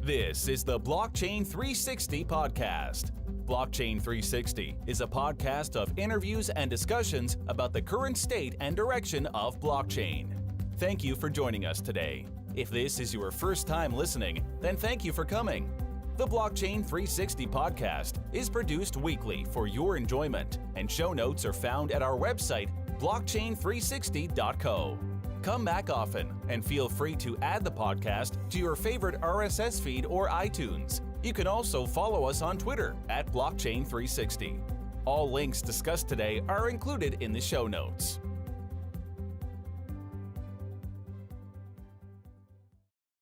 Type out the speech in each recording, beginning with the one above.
This is the Blockchain360 podcast. Blockchain360 is a podcast of interviews and discussions about the current state and direction of blockchain. Thank you for joining us today. If this is your first time listening, then thank you for coming. The Blockchain360 podcast is produced weekly for your enjoyment, and show notes are found at our website, blockchain360.co. Come back often and feel free to add the podcast to your favorite RSS feed or iTunes. You can also follow us on Twitter at Blockchain360. All links discussed today are included in the show notes.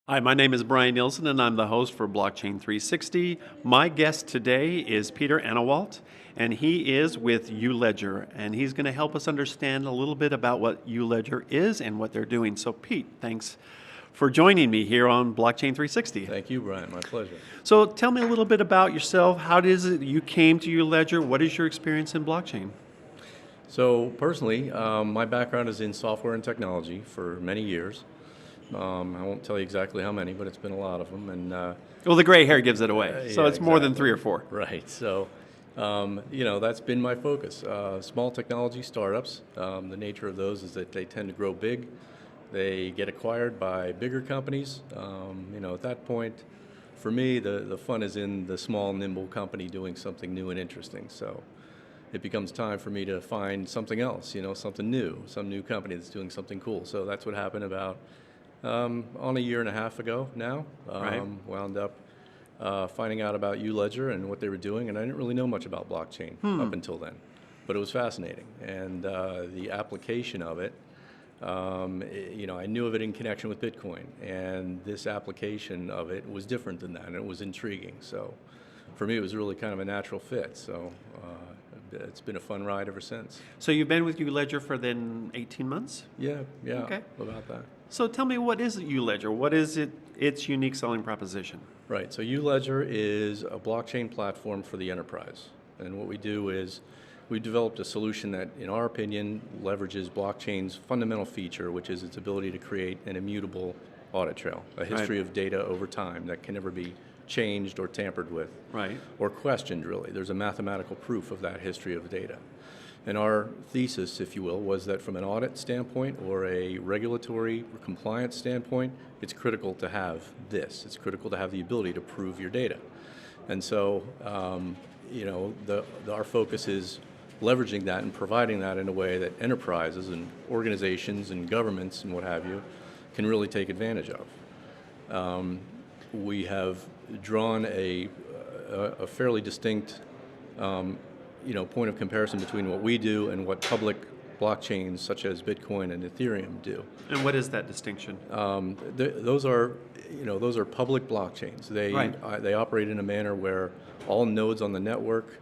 Hi, my name is Brian Nielsen, and I'm the host for Blockchain360. My guest today is Peter Anewalt, and he is with uLedger, and he's going to help us understand a little bit about what uLedger is and what they're doing. So, Pete, thanks for joining me here on Blockchain360. Thank you, Brian. My pleasure. So, tell me a little bit about yourself. How is it you came to uLedger? What is your experience in blockchain? So, personally, my background is in software and technology for many years. I won't tell you exactly how many, but it's been a lot of them. And well, the gray hair gives it away, so yeah, it's more than 3 or 4. Right. So, that's been my focus. Small technology startups. The nature of those is that they tend to grow big. They get acquired by bigger companies. At that point, for me, the fun is in the small, nimble company doing something new and interesting. So it becomes time for me to find something else, something new, some new company that's doing something cool. So that's what happened about on a year and a half ago now. Right. Wound up finding out about uLedger and what they were doing, and I didn't really know much about blockchain up until then, but it was fascinating. And the application of it, I knew of it in connection with Bitcoin, and this application of it was different than that, and it was intriguing. So for me, it was really kind of a natural fit. So it's been a fun ride ever since. So you've been with uLedger for then 18 months? Yeah, Okay. About that. So tell me, what is uLedger? What is its unique selling proposition? Right, so uLedger is a blockchain platform for the enterprise. And what we do is we developed a solution that, in our opinion, leverages blockchain's fundamental feature, which is its ability to create an immutable audit trail, a history of data over time that can never be changed or tampered with, or questioned, really. There's a mathematical proof of that history of data. And our thesis, if you will, was that from an audit standpoint or a regulatory compliance standpoint, it's critical to have this. It's critical to have the ability to prove your data. And so, our focus is leveraging that and providing that in a way that enterprises and organizations and governments and what have you can really take advantage of. We have drawn a fairly distinct point of comparison between what we do and what public blockchains such as Bitcoin and Ethereum do. And what is that distinction? Those are public blockchains. They operate in a manner where all nodes on the network,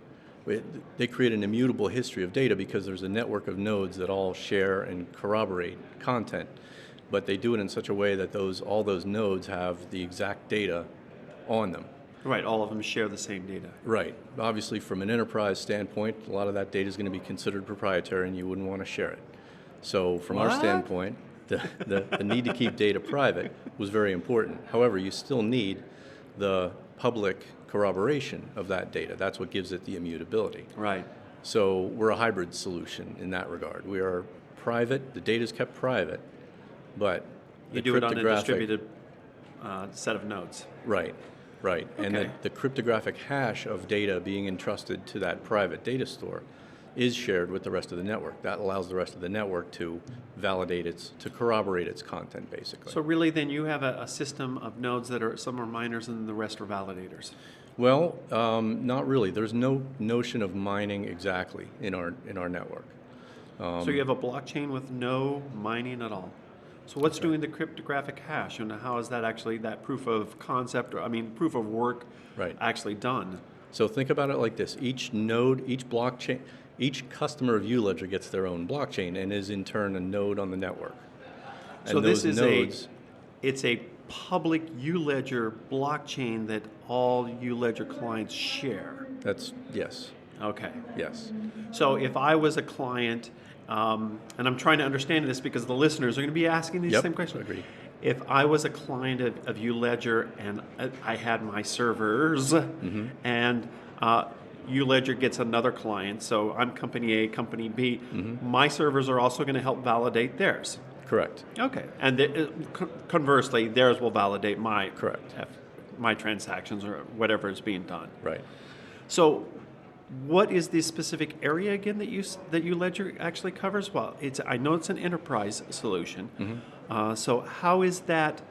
they create an immutable history of data because there's a network of nodes that all share and corroborate content. But they do it in such a way that all those nodes have the exact data on them. Right, all of them share the same data. Right. Obviously, from an enterprise standpoint, a lot of that data is going to be considered proprietary, and you wouldn't want to share it. So from our standpoint, the need to keep data private was very important. However, you still need the public corroboration of that data. That's what gives it the immutability. Right. So we're a hybrid solution in that regard. We are private, the data is kept private, but you do it on a distributed set of nodes. Right. Right, Okay. and the cryptographic hash of data being entrusted to that private data store is shared with the rest of the network. That allows the rest of the network to validate to corroborate its content, basically. So really then you have a system of nodes that some are miners and the rest are validators. Well, not really. There's no notion of mining exactly in our network. So you have a blockchain with no mining at all. So what's doing the cryptographic hash, and how is that actually, that proof of concept, proof of work actually done? So think about it like this. Each node, each blockchain, each customer of uLedger gets their own blockchain and is in turn a node on the network. And so this is nodes, it's a public uLedger blockchain that all uLedger clients share. Yes. Okay. Yes. So if I was a client, and I'm trying to understand this because the listeners are going to be asking these same questions. Agreed. if I was a client of ULedger and I had my servers, and ULedger gets another client, so I'm company A, company B, my servers are also going to help validate theirs. Correct. Okay, and conversely, theirs will validate my Correct. my transactions or whatever is being done. Right. So, what is the specific area again that ULedger actually covers? Well, I know it's an enterprise solution. So, how is that?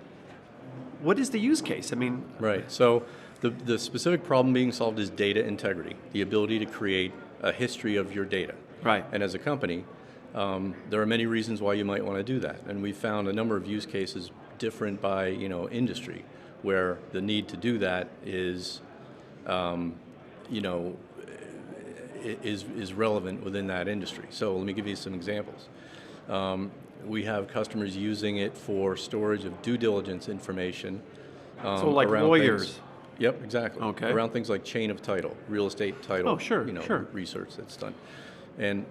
What is the use case? I mean, Right. So the specific problem being solved is data integrity, the ability to create a history of your data. right? And as a company, there are many reasons why you might want to do that. And we found a number of use cases different by industry, where the need to do that is is relevant within that industry. So let me give you some examples. We have customers using it for storage of due diligence information. So like around lawyers. things- Yep, exactly. Okay. Around things like chain of title, real estate title. Oh, sure, sure. Research that's done. And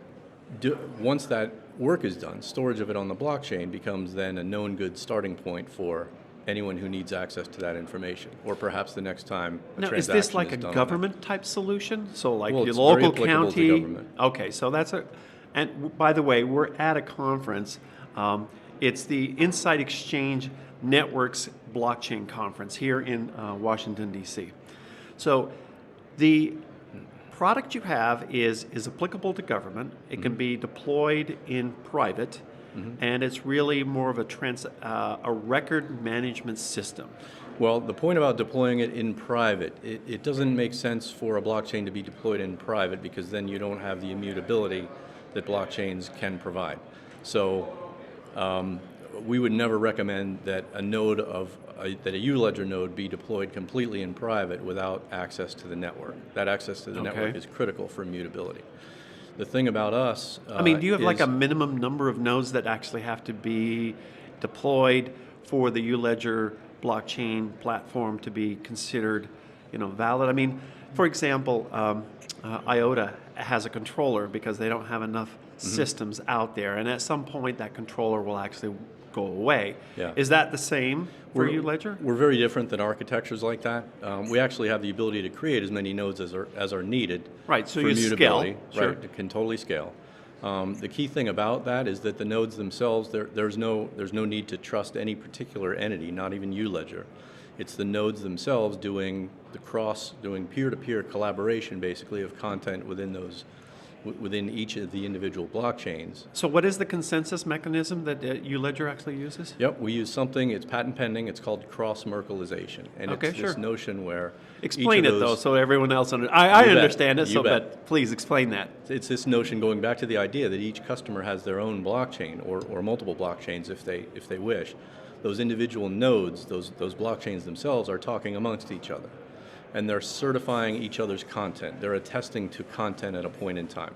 once that work is done, storage of it on the blockchain becomes then a known good starting point for anyone who needs access to that information, or perhaps the next time a Now, is transaction this like a done on government type solution? So like Well, your it's very local applicable to county? government. Okay, so that's and by the way, we're at a conference. It's the Insight Exchange Networks Blockchain Conference here in Washington, D.C. So the product you have is applicable to government. It can be deployed in private, and it's really more of a record management system. Well, the point about deploying it in private, it doesn't make sense for a blockchain to be deployed in private, because then you don't have the immutability that blockchains can provide. So we would never recommend that a ULedger node be deployed completely in private without access to the network. That access to the network is critical for immutability. The thing about us, I mean, do you have like a minimum number of nodes that actually have to be deployed for the ULedger blockchain platform to be considered, valid? I mean, for example, IOTA has a controller because they don't have enough systems out there, and at some point that controller will actually go away. Yeah. Is that the same for ULedger? We're very different than architectures like that. We actually have the ability to create as many nodes as are needed. Right, so for you scale. immutability. Sure. Right, it can totally scale. The key thing about that is that the nodes themselves, there's no need to trust any particular entity, not even ULedger. It's the nodes themselves doing peer-to-peer collaboration, basically, of content within each of the individual blockchains. So what is the consensus mechanism that ULedger actually uses? Yep, we use something, it's patent pending, it's called cross-Merkleization. And it's this notion where Explain each it of those, though, so everyone else I You bet, understand it, you bet. but please explain that. It's this notion going back to the idea that each customer has their own blockchain, or multiple blockchains if they wish. Those individual nodes, those blockchains themselves, are talking amongst each other. And they're certifying each other's content. They're attesting to content at a point in time.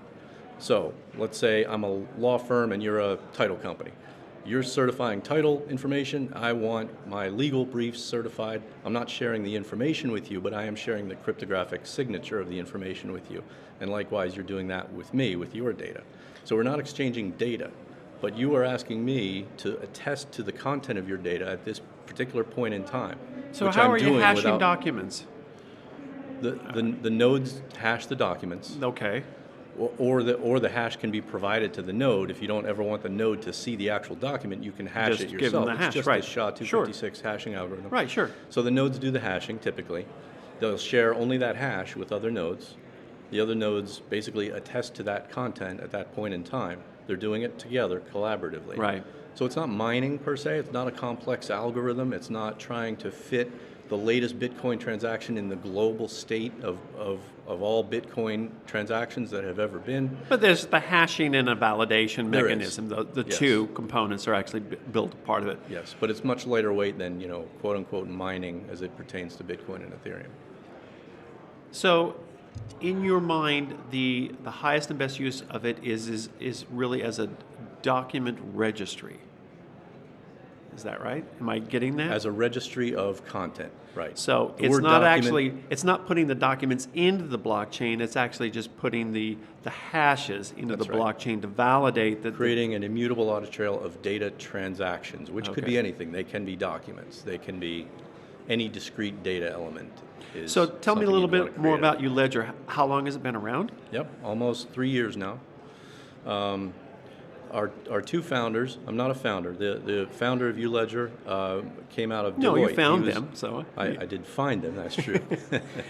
So let's say I'm a law firm and you're a title company. You're certifying title information. I want my legal briefs certified. I'm not sharing the information with you, but I am sharing the cryptographic signature of the information with you. And likewise, you're doing that with me, with your data. So we're not exchanging data, but you are asking me to attest to the content of your data at this particular point in time. So which how I'm are you doing hashing without- documents? The nodes hash the documents. Okay. Or the hash can be provided to the node. If you don't ever want the node to see the actual document, you can hash Just it give them yourself. the hash, it's just right. a SHA-256 hashing algorithm. Right, sure. So the nodes do the hashing typically. They'll share only that hash with other nodes. The other nodes basically attest to that content at that point in time. They're doing it together collaboratively. Right. So it's not mining per se. It's not a complex algorithm. It's not trying to fit the latest Bitcoin transaction in the global state of all Bitcoin transactions that have ever been. But there's the hashing and a validation There mechanism. is. The Yes. two components are actually built part of it. Yes, but it's much lighter weight than, quote unquote mining as it pertains to Bitcoin and Ethereum. So, in your mind, the highest and best use of it is really as a document registry. Is that right? Am I getting that? As a registry of content, right. So The it's word not document- it's not putting the documents into the blockchain, it's actually just putting the hashes into That's the right. blockchain to validate that. Creating an immutable audit trail of data transactions, which could Okay. be anything. They can be documents. They can be any discrete data element. So tell me a something little you'd wanna bit more create. about ULedger. How long has it been around? Yep, almost 3 years now. Our two founders, I'm not a founder, the founder of ULedger came out of Deloitte. No, you He found was- them, so. I did find them, that's true.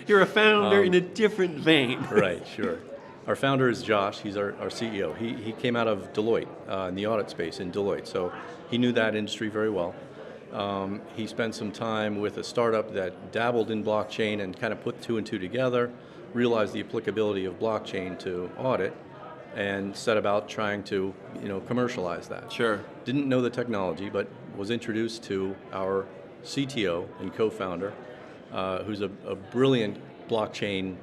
You're a founder in a different vein. Right, sure. Our founder is Josh, he's our CEO. He came out of Deloitte, in the audit space in Deloitte, so he knew that industry very well. He spent some time with a startup that dabbled in blockchain and kind of put two and two together, realized the applicability of blockchain to audit, and set about trying to, commercialize that. Sure. Didn't know the technology, but was introduced to our CTO and co-founder, who's a brilliant blockchain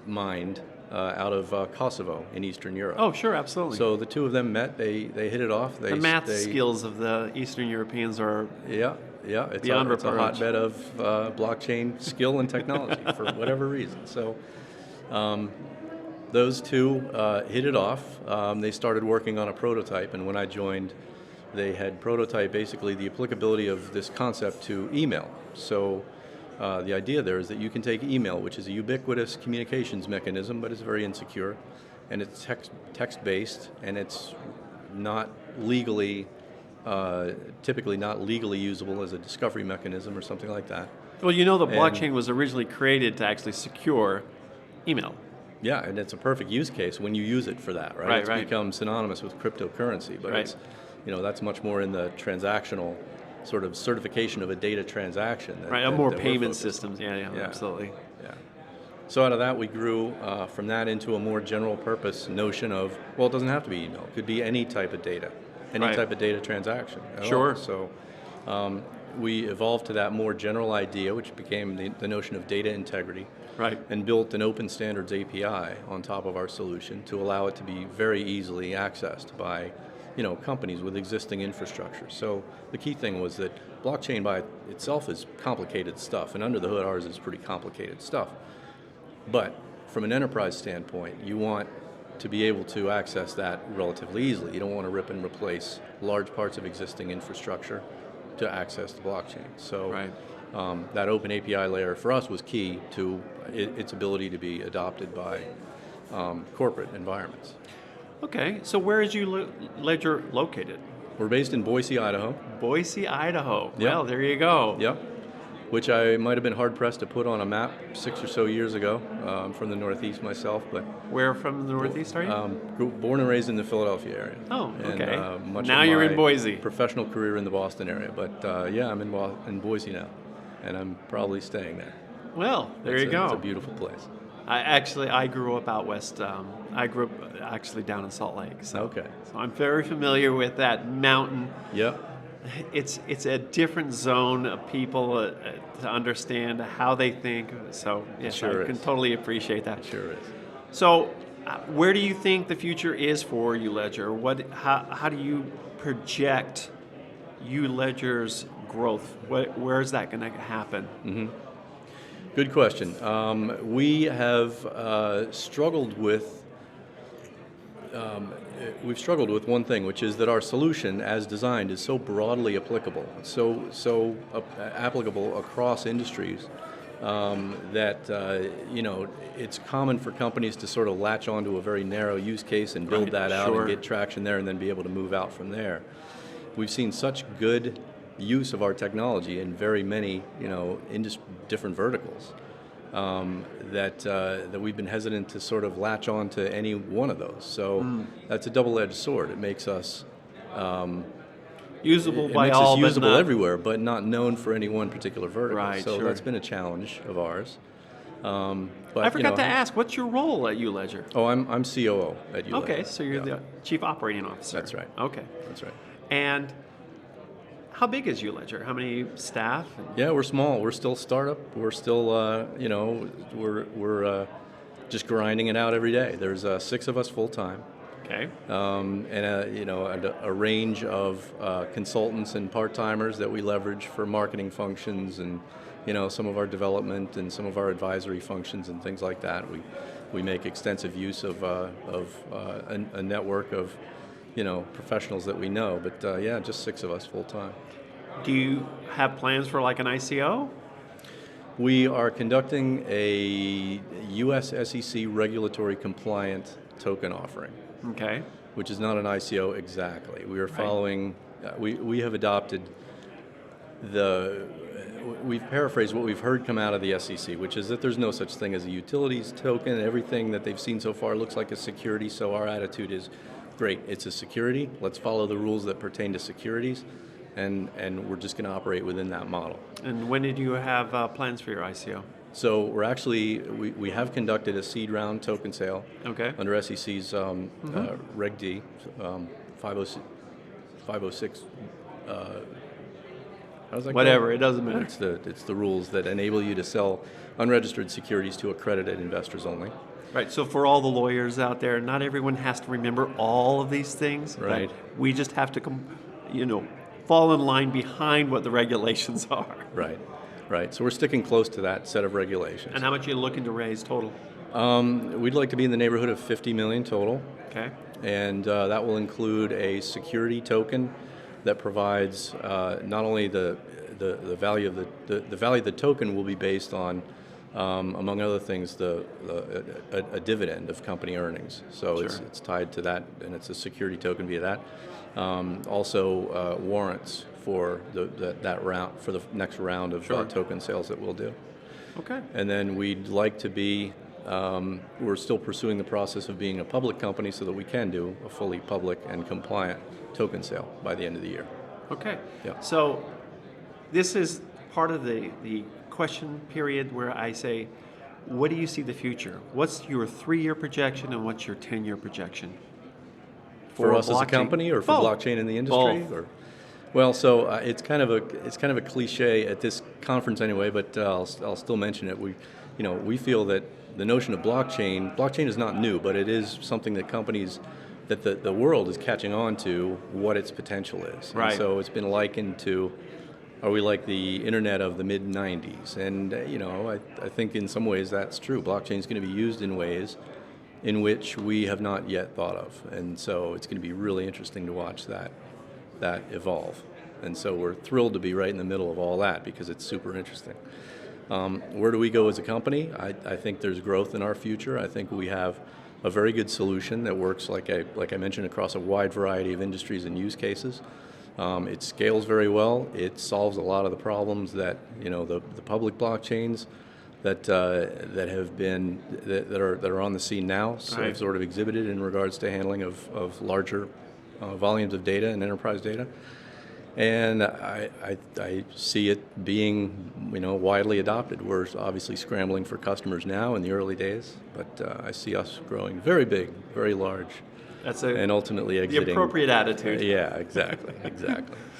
mind out of Kosovo in Eastern Europe. Oh, sure, absolutely. So the two of them met. They hit it off. the math skills of the Eastern Europeans are Yeah, it's beyond it's a reproach. hotbed of blockchain skill and technology for whatever reason. So those two hit it off. They started working on a prototype, and when I joined, they had prototyped basically the applicability of this concept to email. So the idea there is that you can take email, which is a ubiquitous communications mechanism, but it's very insecure, and it's text-based, and it's not legally, typically not legally usable as a discovery mechanism or something like that. Well, the blockchain was originally created to actually secure email. Yeah, and it's a perfect use case when you use it for that, right? Right, It's right. become synonymous with cryptocurrency, but Right. it's, that's much more in the transactional sort of certification of a data transaction. Right, that more we're payment focused systems. Yeah, Yeah. absolutely. Yeah. So out of that, we grew from that into a more general purpose notion of, well, it doesn't have to be email. It could be any type of data, any Right. type of data transaction. at all. Sure. So we evolved to that more general idea, which became the notion of data integrity. Right. And built an open standards API on top of our solution to allow it to be very easily accessed by companies with existing infrastructure. So the key thing was that blockchain by itself is complicated stuff, and under the hood ours is pretty complicated stuff. But from an enterprise standpoint, you want to be able to access that relatively easily. You don't want to rip and replace large parts of existing infrastructure to access the blockchain. So Right. that open API layer for us was key to its ability to be adopted by corporate environments. Okay, so where is ULedger located? We're based in Boise, Idaho. Boise, Idaho. Yep. Well, there you go. Yep. Which I might have been hard pressed to put on a map 6 or so years ago. I'm from the Northeast myself, but Where from the Northeast are you? born and raised in the Philadelphia area. Oh, And, okay. much Now of you're my in Boise. Professional career in the Boston area, but I'm in Boise now, and I'm probably staying there. Well, there you go. It's a beautiful place. I grew up out west. I grew up actually down in Salt Lake. So, Okay. So I'm very familiar with that mountain. Yep. It's a different zone of people to understand how they think. So yes, Sure I can is. totally appreciate that. It sure is. So, where do you think the future is for ULedger? How do you project ULedger's growth? Where is that going to happen? Good question. We have struggled with one thing, which is that our solution, as designed, is so broadly applicable, so applicable across industries, that it's common for companies to sort of latch onto a very narrow use case and build Right, that out sure. and get traction there, and then be able to move out from there. We've seen such good use of our technology in very many, different verticals, that we've been hesitant to sort of latch on to any one of those. So that's a double-edged sword. It makes us Usable it by makes all, us but usable not- everywhere, but not known for any one particular vertical. Right, so sure. that's been a challenge of ours. But I forgot to ask, what's your role at ULedger? Oh, I'm COO at ULedger. Okay, so you're the Chief Operating Officer. That's right. Okay. That's right. And how big is ULedger? How many staff? Yeah, we're small. We're still startup. We're still, we're just grinding it out every day. There's 6 of us full time. Okay. And a range of consultants and part-timers that we leverage for marketing functions and some of our development and some of our advisory functions and things like that. We make extensive use of a network of professionals that we know. But just 6 of us full time. Do you have plans for like an ICO? We are conducting a U.S. SEC regulatory compliant token offering. Okay. Which is not an ICO exactly. We are following, we have adopted we've paraphrased what we've heard come out of the SEC, which is that there's no such thing as a utilities token. Everything that they've seen so far looks like a security, so our attitude is, great, it's a security, let's follow the rules that pertain to securities, and we're just going to operate within that model. And when did you have plans for your ICO? So we're actually, we have conducted a seed round token sale under SEC's Reg D, 506. How's that Whatever, go? it doesn't matter. It's the rules that enable you to sell unregistered securities to accredited investors only. Right, so for all the lawyers out there, not everyone has to remember all of these things. Right. We just have to, fall in line behind what the regulations are. Right. So we're sticking close to that set of regulations. And how much are you looking to raise total? We'd like to be in the neighborhood of $50 million total. Okay. And that will include a security token that provides not only the value of the value of the token will be based on, among other things, a dividend of company earnings. So it's tied to that, and it's a security token via that. Also warrants for that round, for the next round of token sales that we'll do. Okay. And then we'd like to be, we're still pursuing the process of being a public company so that we can do a fully public and compliant token sale by the end of the year. Okay. Yeah. So this is part of the question period where I say, what do you see the future? What's your 3-year projection and what's your 10-year projection? For us as a company, or for blockchain in the industry? Both. Or, well, so it's kind of a cliche at this conference anyway, but I'll still mention it. We feel that the notion of blockchain is not new, but it is something that companies, that the world is catching on to what its potential is. Right. And so it's been likened to, are we like the internet of the mid-90s? And I think in some ways that's true. Blockchain is going to be used in ways in which we have not yet thought of. And so it's going to be really interesting to watch that evolve. And so we're thrilled to be right in the middle of all that because it's super interesting. Where do we go as a company? I think there's growth in our future. I think we have a very good solution that works, like I mentioned, across a wide variety of industries and use cases. It scales very well. It solves a lot of the problems that the public blockchains that are on the scene now, so have sort of exhibited in regards to handling of larger volumes of data and enterprise data. And I see it being widely adopted. We're obviously scrambling for customers now in the early days, but I see us growing very big, very large. And ultimately exiting. The appropriate attitude. Yeah, exactly.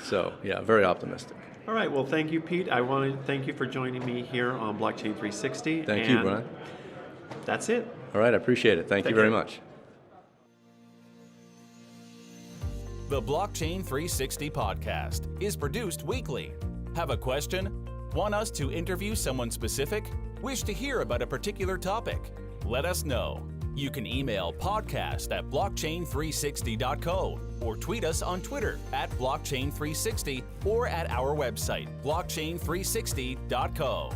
So, yeah, very optimistic. All right, well, thank you, Pete. I want to thank you for joining me here on Blockchain360. Thank you, Brian. That's it. All right, I appreciate it. Thank you very much. The Blockchain360 podcast is produced weekly. Have a question? Want us to interview someone specific? Wish to hear about a particular topic? Let us know. You can email podcast@blockchain360.co or tweet us on Twitter @blockchain360 or at our website blockchain360.co.